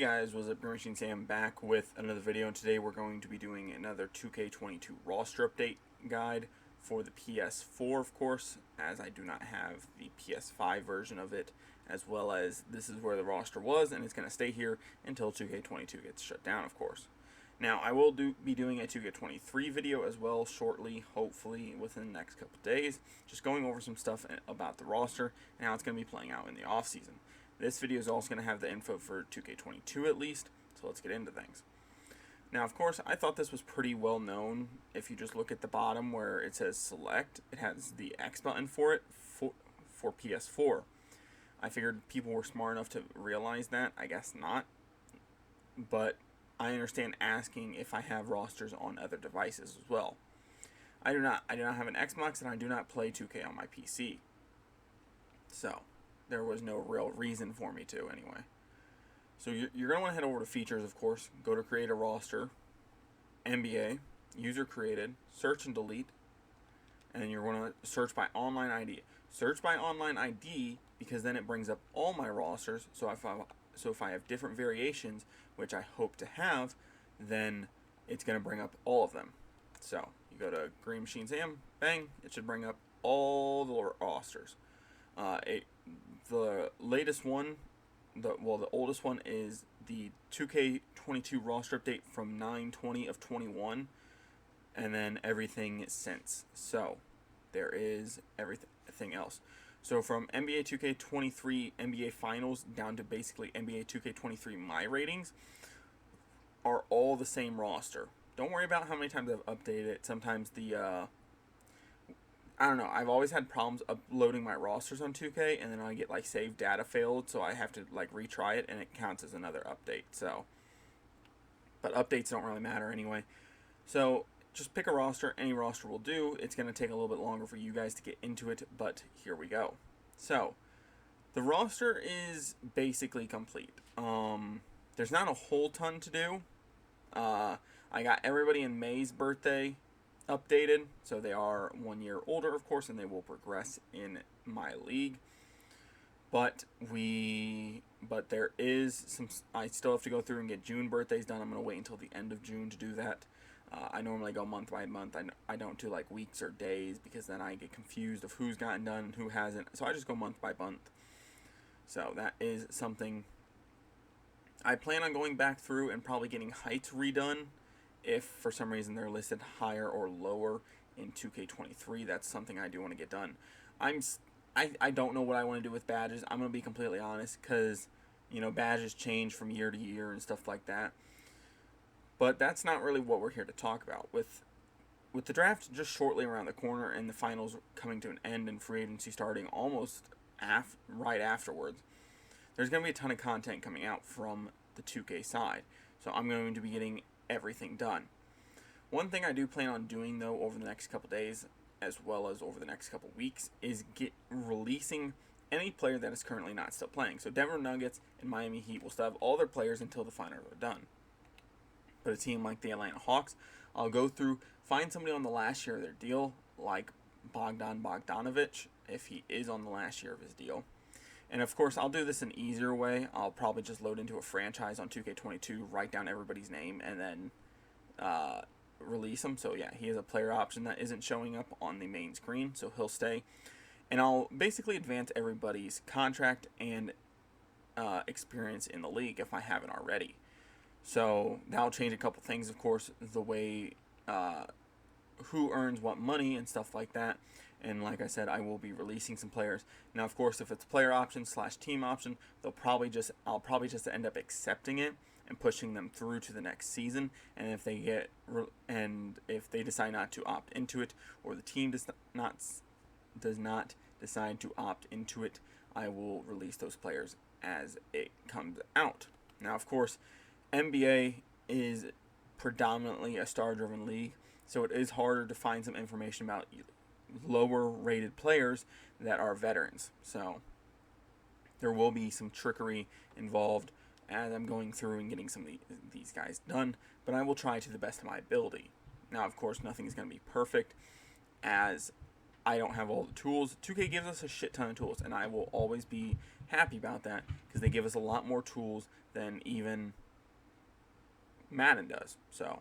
guys, what's up? GreenMachineSam back with another video, and today we're going to be doing another 2K22 roster update guide for the PS4, of course, as I do not have the PS5 version of it, as well as this is where the roster was, and it's going to stay here until 2K22 gets shut down, of course. Now, I will be doing a 2K23 video as well shortly, hopefully within the next couple days, just going over some stuff about the roster and how it's going to be playing out in the off-season. This video is also going to have the info for 2K22 at least, so let's get into things. Now, of course, I thought this was pretty well known. If you just look at the bottom where it says select, it has the X button for it for PS4. I figured people were smart enough to realize that. I guess not. But I understand asking if I have rosters on other devices as well. I do not have an Xbox, and I do not play 2K on my PC. So there was no real reason for me to anyway. So you're going to want to head over to features, of course, go to create a roster, NBA, user created, search and delete, and then you're going to search by online ID. Search by online ID because then it brings up all my rosters. So if I have different variations, which I hope to have, then it's going to bring up all of them. So you go to GreenMachineSam, bang, it should bring up all the rosters. The latest one, the oldest one is the 2K22 roster update from 9/20 of 21, and then everything since. So there is everything else. So from NBA 2K23 NBA Finals down to basically NBA 2K23 MyRatings are all the same roster. Don't worry about how many times I've updated it. Sometimes I don't know, I've always had problems uploading my rosters on 2K, and then I get like save data failed, so I have to like retry it, and it counts as another update. So, but updates don't really matter anyway. So just pick a roster, any roster will do. It's going to take a little bit longer for you guys to get into it, but here we go. So the roster is basically complete. There's not a whole ton to do. I got everybody in May's birthday updated, so they are 1 year older, of course, and they will progress in my league. But there is some. I still have to go through and get June birthdays done. I'm gonna wait until the end of June to do that. I normally go month by month. I don't do like weeks or days because then I get confused of who's gotten done and who hasn't. So I just go month by month. So that is something. I plan on going back through and probably getting heights redone. If for some reason they're listed higher or lower in 2K23, that's something I do want to get done. I don't know what I want to do with badges. I'm going to be completely honest because, you know, badges change from year to year and stuff like that. But that's not really what we're here to talk about. With the draft just shortly around the corner and the finals coming to an end and free agency starting almost right afterwards, there's going to be a ton of content coming out from the 2K side. So I'm going to be getting everything done. One thing I do plan on doing though over the next couple days, as well as over the next couple weeks, is releasing any player that is currently not still playing. So Denver Nuggets and Miami Heat will still have all their players until the finals are done. But a team like the Atlanta Hawks, I'll go through, find somebody on the last year of their deal, like Bogdanovich, if he is on the last year of his deal. And of course, I'll do this an easier way. I'll probably just load into a franchise on 2K22, write down everybody's name, and then release them. So yeah, he has a player option that isn't showing up on the main screen, so he'll stay. And I'll basically advance everybody's contract and experience in the league if I haven't already. So that'll change a couple things, of course, the way who earns what money and stuff like that. And like I said, I will be releasing some players. Now, of course, if it's player option / team option, I'll probably just end up accepting it and pushing them through to the next season. And if they decide not to opt into it, or the team does not decide to opt into it, I will release those players as it comes out. Now, of course, NBA is predominantly a star-driven league, so it is harder to find some information about lower rated players that are veterans. So there will be some trickery involved as I'm going through and getting some of these guys done, but I will try to the best of my ability. Now, of course, nothing is going to be perfect, as I don't have all the tools. 2K gives us a shit ton of tools, and I will always be happy about that because they give us a lot more tools than even Madden does. So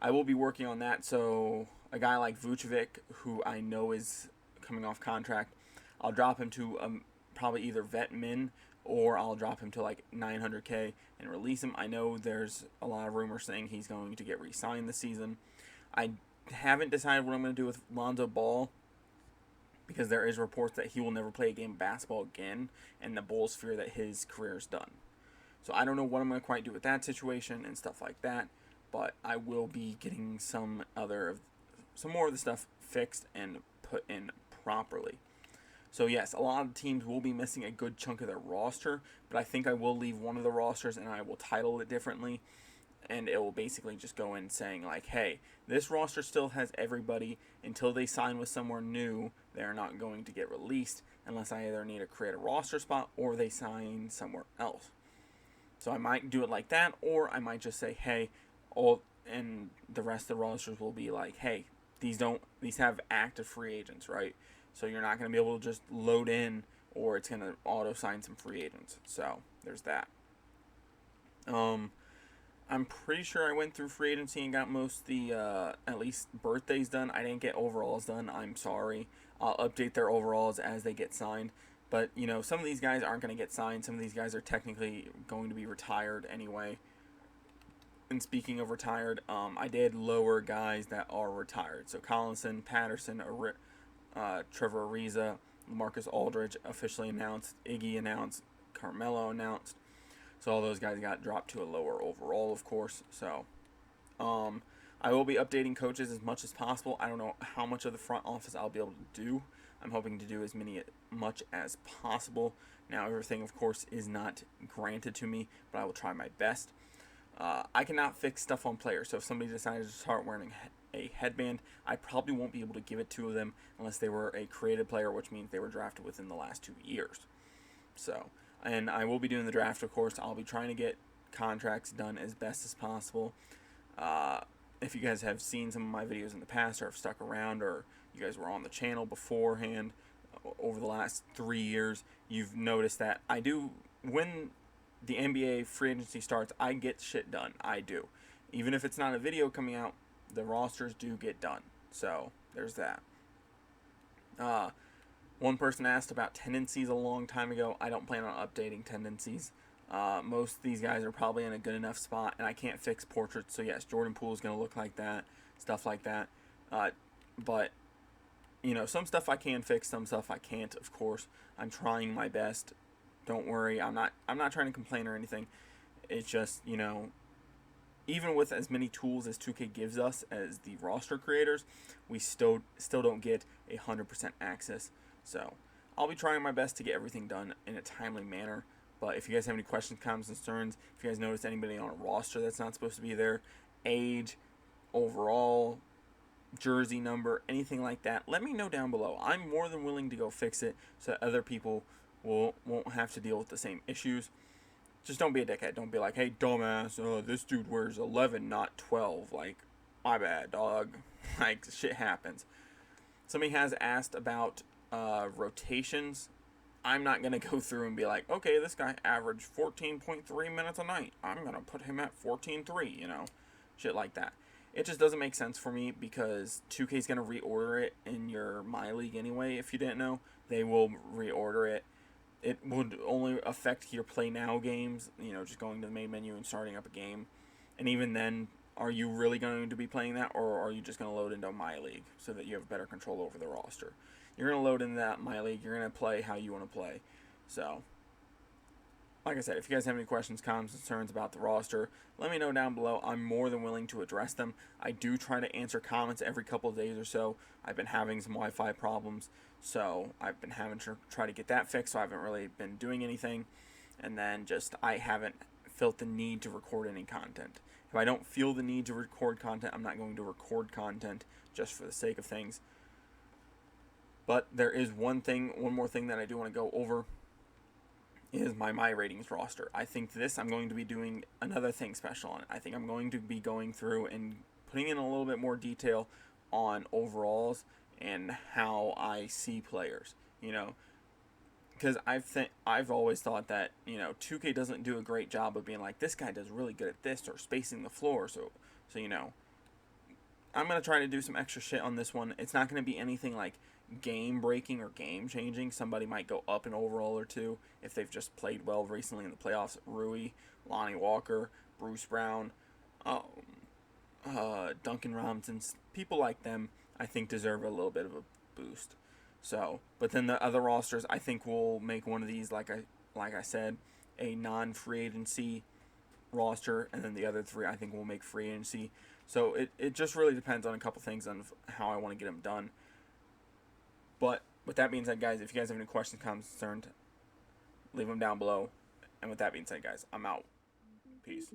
I will be working on that. So a guy like Vucevic, who I know is coming off contract, I'll drop him to probably either vet min, or I'll drop him to like 900K and release him. I know there's a lot of rumors saying he's going to get re-signed this season. I haven't decided what I'm going to do with Lonzo Ball, because there is reports that he will never play a game of basketball again, and the Bulls fear that his career is done. So I don't know what I'm going to quite do with that situation and stuff like that, but I will be getting some more of the stuff fixed and put in properly. So yes, a lot of teams will be missing a good chunk of their roster, but I think I will leave one of the rosters and I will title it differently, and it will basically just go in saying like, hey, this roster still has everybody. Until they sign with somewhere new, they're not going to get released unless I either need to create a roster spot or they sign somewhere else. So I might do it like that, or I might just say, hey, and the rest of the rosters will be like, hey, these have active free agents, right? So you're not going to be able to just load in, or it's going to auto-sign some free agents. So there's that. I'm pretty sure I went through free agency and got most of the, at least birthdays done. I didn't get overalls done. I'm sorry. I'll update their overalls as they get signed. But, some of these guys aren't going to get signed. Some of these guys are technically going to be retired anyway. And speaking of retired, I did lower guys that are retired. So Collinson, Patterson, Trevor Ariza, Marcus Aldridge officially announced, Iggy announced, Carmelo announced. So all those guys got dropped to a lower overall, of course. So I will be updating coaches as much as possible. I don't know how much of the front office I'll be able to do. I'm hoping to do as much as possible. Now, everything, of course, is not granted to me, but I will try my best. I cannot fix stuff on players. So if somebody decided to start wearing a headband, I probably won't be able to give it to them unless they were a created player, which means they were drafted within the last 2 years. So, and I will be doing the draft, of course. I'll be trying to get contracts done as best as possible. If you guys have seen some of my videos in the past, or have stuck around, or you guys were on the channel beforehand over the last 3 years, you've noticed that I do, when the NBA free agency starts, I get shit done. I do. Even if it's not a video coming out, the rosters do get done. So there's that. One person asked about tendencies a long time ago. I don't plan on updating tendencies. Most of these guys are probably in a good enough spot, and I can't fix portraits. So yes, Jordan Poole is going to look like that, stuff like that. But some stuff I can fix, some stuff I can't. Of course, I'm trying my best. Don't worry, I'm not trying to complain or anything. It's just, even with as many tools as 2K gives us as the roster creators, we still don't get 100% access. So I'll be trying my best to get everything done in a timely manner. But if you guys have any questions, comments, concerns, if you guys notice anybody on a roster that's not supposed to be there, age, overall, jersey number, anything like that, let me know down below. I'm more than willing to go fix it so that other people won't have to deal with the same issues. Just don't be a dickhead. Don't be like, hey, dumbass, this dude wears 11, not 12. Like, my bad, dog. Like, shit happens. Somebody has asked about rotations. I'm not going to go through and be like, okay, this guy averaged 14.3 minutes a night. I'm going to put him at 14.3, shit like that. It just doesn't make sense for me because 2K is going to reorder it in your My League anyway. If you didn't know, they will reorder it. It would only affect your Play Now games, just going to the main menu and starting up a game. And even then, are you really going to be playing that, or are you just going to load into My League so that you have better control over the roster? You're going to load into that My League. You're going to play how you want to play. So, like I said, if you guys have any questions, comments, concerns about the roster, let me know down below. I'm more than willing to address them. I do try to answer comments every couple of days or so. I've been having some Wi-Fi problems, so I've been having to try to get that fixed, so I haven't really been doing anything. And then I haven't felt the need to record any content. If I don't feel the need to record content, I'm not going to record content just for the sake of things. But there is one more thing that I do want to go over, is my MyRatings roster. I think I'm going to be doing another thing special on it. I think I'm going to be going through and putting in a little bit more detail on overalls and how I see players. You know, because I've always thought that 2K doesn't do a great job of being like, this guy does really good at this, or spacing the floor. So I'm gonna try to do some extra shit on this one. It's not gonna be anything like game breaking or game changing. Somebody might go up an overall or two if they've just played well recently in the playoffs. Rui, Lonnie Walker, Bruce Brown, um, Duncan Robinson, people like them, I think deserve a little bit of a boost. So, but then the other rosters, I think we'll make one of these like I said, a non-free agency roster, and then the other three I think we'll make free agency. So it just really depends on a couple things on how I want to get them done. But with that being said, guys, if you guys have any questions, comments, concerns, leave them down below. And with that being said, guys, I'm out. Peace.